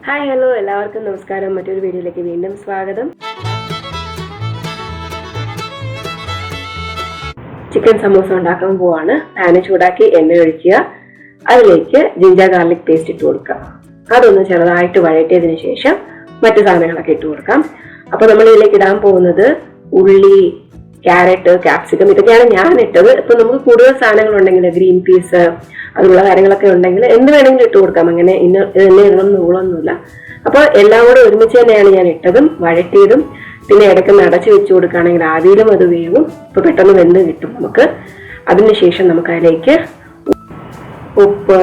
Hi hello എല്ലാവർക്കും നമസ്കാരം. മറ്റൊരു വീഡിയോയിലേക്ക് വീണ്ടും സ്വാഗതം. ചിക്കൻ സമോസ ഉണ്ടാക്കാൻ പോവാണ്. പാന് ചൂടാക്കി എണ്ണ ഒഴിക്കുക. അതിലേക്ക് ജിഞ്ചർ ഗാർലിക് പേസ്റ്റ് ഇട്ട് കൊടുക്കുക. അതൊന്ന് ചെറുതായിട്ട് വഴറ്റിയതിന് ശേഷം മറ്റു സാധനങ്ങളൊക്കെ ഇട്ട് കൊടുക്കാം. അപ്പോൾ നമ്മൾ ഇതിലേക്ക് ഇടാൻ പോകുന്നത് ഉള്ളി, ക്യാരറ്റ്, ക്യാപ്സിക്കം ഇതൊക്കെയാണ് ഞാൻ ഇട്ടത്. ഇപ്പൊ നമുക്ക് കൂടുതൽ സാധനങ്ങൾ ഉണ്ടെങ്കിൽ ഗ്രീൻ പീസ് അതുള്ള കാര്യങ്ങളൊക്കെ ഉണ്ടെങ്കിൽ എന്ത് വേണമെങ്കിലും ഇട്ട് കൊടുക്കാം. അങ്ങനെ ഇന്ന ഇടണം നൂളൊന്നുമില്ല. അപ്പോൾ എല്ലാം കൂടെ ഒരുമിച്ച് തന്നെയാണ് ഞാൻ ഇട്ടതും വഴറ്റിയതും. പിന്നെ ഇടയ്ക്ക് അടച്ചു വെച്ച് കൊടുക്കുകയാണെങ്കിൽ ആദ്യം അത് വേവും. ഇപ്പൊ പെട്ടെന്ന് വെന്ത് കിട്ടും നമുക്ക്. അതിനുശേഷം നമുക്ക് അതിലേക്ക് ഉപ്പ്,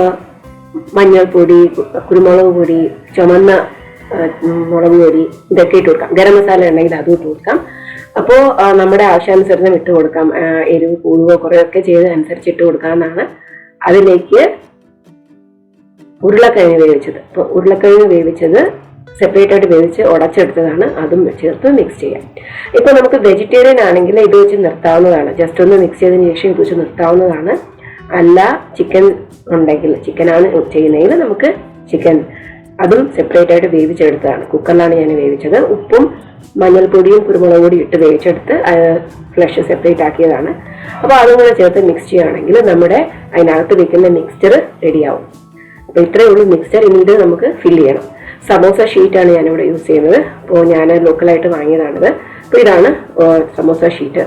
മഞ്ഞൾപ്പൊടി, കുരുമുളക് പൊടി, ചുമന്ന മുളക് പൊടി ഇതൊക്കെ ഇട്ട് കൊടുക്കാം. ഗരം മസാല ഉണ്ടെങ്കിൽ അതും ഇട്ട് കൊടുക്കാം. അപ്പോൾ നമ്മുടെ ആവശ്യാനുസരണം ഇട്ട് കൊടുക്കാം. എരിവ് കൂടുകയോ കുറയൊക്കെ ചെയ്തതനുസരിച്ച് ഇട്ട് കൊടുക്കാമെന്നാണ്. അതിലേക്ക് ഉരുളക്കിഴങ്ങ് വേവിച്ചത്. അപ്പോൾ ഉരുളക്കിഴങ്ങ് വേവിച്ചത് സെപ്പറേറ്റ് ആയിട്ട് വേവിച്ച് ഉടച്ചെടുത്തതാണ്. അതും ചേർത്ത് മിക്സ് ചെയ്യാം. ഇപ്പോൾ നമുക്ക് വെജിറ്റേറിയൻ ആണെങ്കിൽ ഇത് വെച്ച് നിർത്താവുന്നതാണ്. ജസ്റ്റ് ഒന്ന് മിക്സ് ചെയ്തതിന് ശേഷം ഇത് വെച്ച് നിർത്താവുന്നതാണ്. അല്ല ചിക്കൻ ഉണ്ടെങ്കിൽ, ചിക്കനാണ് ചെയ്യുന്നതെങ്കിൽ നമുക്ക് ചിക്കൻ അതും സെപ്പറേറ്റ് ആയിട്ട് വേവിച്ചെടുത്തതാണ്. കുക്കറിലാണ് ഞാൻ വേവിച്ചത്. ഉപ്പും മഞ്ഞൾപ്പൊടിയും കുരുമുളക് പൊടിയും ഇട്ട് വേവിച്ചെടുത്ത് ഫ്ലഷ് സെപ്പറേറ്റ് ആക്കിയതാണ്. അപ്പോൾ അതും കൂടെ ചേർത്ത് മിക്സ് ചെയ്യുകയാണെങ്കിൽ നമ്മുടെ അതിനകത്ത് വെക്കുന്ന മിക്സ്ചർ റെഡിയാവും. അപ്പോൾ ഇത്രയേ ഉള്ളൂ മിക്സ്ചർ. ഇനി ഇത് നമുക്ക് ഫില്ല് ചെയ്യണം. സമോസ ഷീറ്റാണ് ഞാനിവിടെ യൂസ് ചെയ്യുന്നത്. അപ്പോൾ ഞാൻ ലോക്കലായിട്ട് വാങ്ങിയതാണിത്. അപ്പോൾ ഇതാണ് സമോസ ഷീറ്റ്.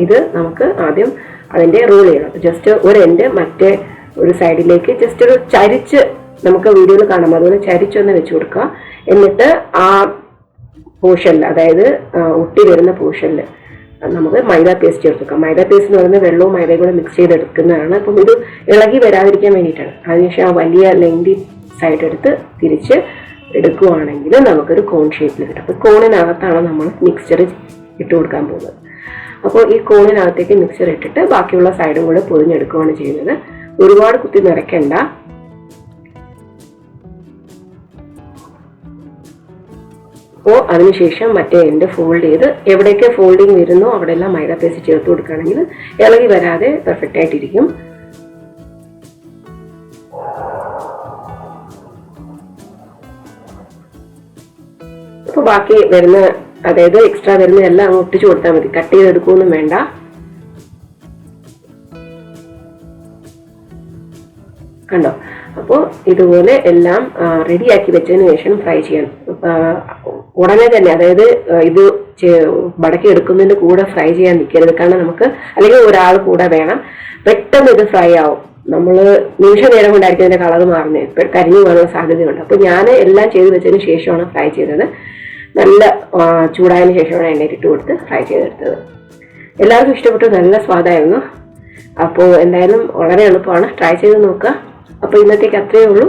ഇത് നമുക്ക് ആദ്യം അതിൻ്റെ റോൾ ചെയ്യണം. ജസ്റ്റ് ഒരു എൻഡ് മറ്റേ ഒരു സൈഡിലേക്ക് ജസ്റ്റ് ഒരു ചരിച്ച്, നമുക്ക് വീഡിയോയിൽ കാണാം, അതുപോലെ ചരിച്ചൊന്ന് വെച്ച് കൊടുക്കുക. എന്നിട്ട് ആ പോർഷനിൽ, അതായത് ഒട്ടി വരുന്ന പോർഷനിൽ നമുക്ക് മൈദ പേസ്റ്റ് ചേർത്ത് വെക്കാം. മൈദ പേസ്റ്റ് എന്ന് പറയുന്നത് വെള്ളവും മൈദയും കൂടെ മിക്സ് ചെയ്തെടുക്കുന്നതാണ്. അപ്പം ഇത് ഇളകി വരാതിരിക്കാൻ വേണ്ടിയിട്ടാണ്. അതിനുശേഷം ആ വലിയ ലെങ്തി സൈഡ് എടുത്ത് തിരിച്ച് എടുക്കുകയാണെങ്കിൽ നമുക്കൊരു കോൺ ഷേപ്പിൽ കിട്ടും. അപ്പോൾ കോണിനകത്താണ് നമ്മൾ മിക്സ്ചർ ഇട്ട് കൊടുക്കാൻ പോകുന്നത്. അപ്പോൾ ഈ കോണിനകത്തേക്ക് മിക്സ്ചർ ഇട്ടിട്ട് ബാക്കിയുള്ള സൈഡും കൂടെ പൊതിഞ്ഞെടുക്കുകയാണ് ചെയ്യുന്നത്. ഒരുപാട് കുത്തി നിറയ്ക്കണ്ട. അപ്പോൾ അതിനുശേഷം മറ്റേ എൻഡ് ഫോൾഡ് ചെയ്ത് എവിടെയൊക്കെ ഫോൾഡിങ് വരുന്നോ അവിടെ എല്ലാം മൈദ പേസ്റ്റ് ചേർത്ത് കൊടുക്കുകയാണെങ്കിൽ ഇളകി വരാതെ പെർഫെക്റ്റ് ആയിട്ടിരിക്കും. അപ്പോൾ ബാക്കി വരുന്ന, അതായത് എക്സ്ട്രാ വരുന്ന എല്ലാം അങ്ങ് ഒട്ടിച്ചു കൊടുത്താൽ മതി. കട്ട് ചെയ്തെടുക്കുകയൊന്നും വേണ്ട. കണ്ടോ? അപ്പോൾ ഇതുപോലെ എല്ലാം റെഡിയാക്കി വെച്ചതിന് ശേഷം ഫ്രൈ ചെയ്യാൻ ഉടനെ തന്നെ, അതായത് ഇത് വടക്കി എടുക്കുന്നതിൻ്റെ കൂടെ ഫ്രൈ ചെയ്യാൻ നിൽക്കരുത്. കാരണം നമുക്ക് അല്ലെങ്കിൽ ഒരാൾ കൂടെ വേണം. പെട്ടെന്ന് ഇത് ഫ്രൈ ആവും. നമ്മൾ നിമിഷ നേരം കൊണ്ടായിരിക്കും അതിൻ്റെ കളർ മാറുന്നത്. കരിഞ്ഞു പോകാനുള്ള സാധ്യതയുണ്ട്. അപ്പോൾ ഞാൻ എല്ലാം ചെയ്ത് വെച്ചതിന് ശേഷമാണ് ഫ്രൈ ചെയ്തത്. നല്ല ചൂടായതിനു ശേഷമാണ് എണ്ണയിൽ ഇട്ട് കൊടുത്ത് ഫ്രൈ ചെയ്തെടുത്തത്. എല്ലാവർക്കും ഇഷ്ടപ്പെട്ടു. നല്ല സ്വാദായിരുന്നു. അപ്പോൾ എന്തായാലും വളരെ എളുപ്പമാണ്. ട്രൈ ചെയ്ത് നോക്കുക. അപ്പോൾ ഇന്നത്തേക്ക് അത്രയേ ഉള്ളൂ.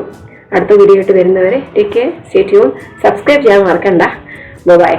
അടുത്ത വീഡിയോ ആയിട്ട് വരുന്നവരെ take care, stay tune, subscribe ചെയ്യാൻ മറക്കണ്ട. ബൈ.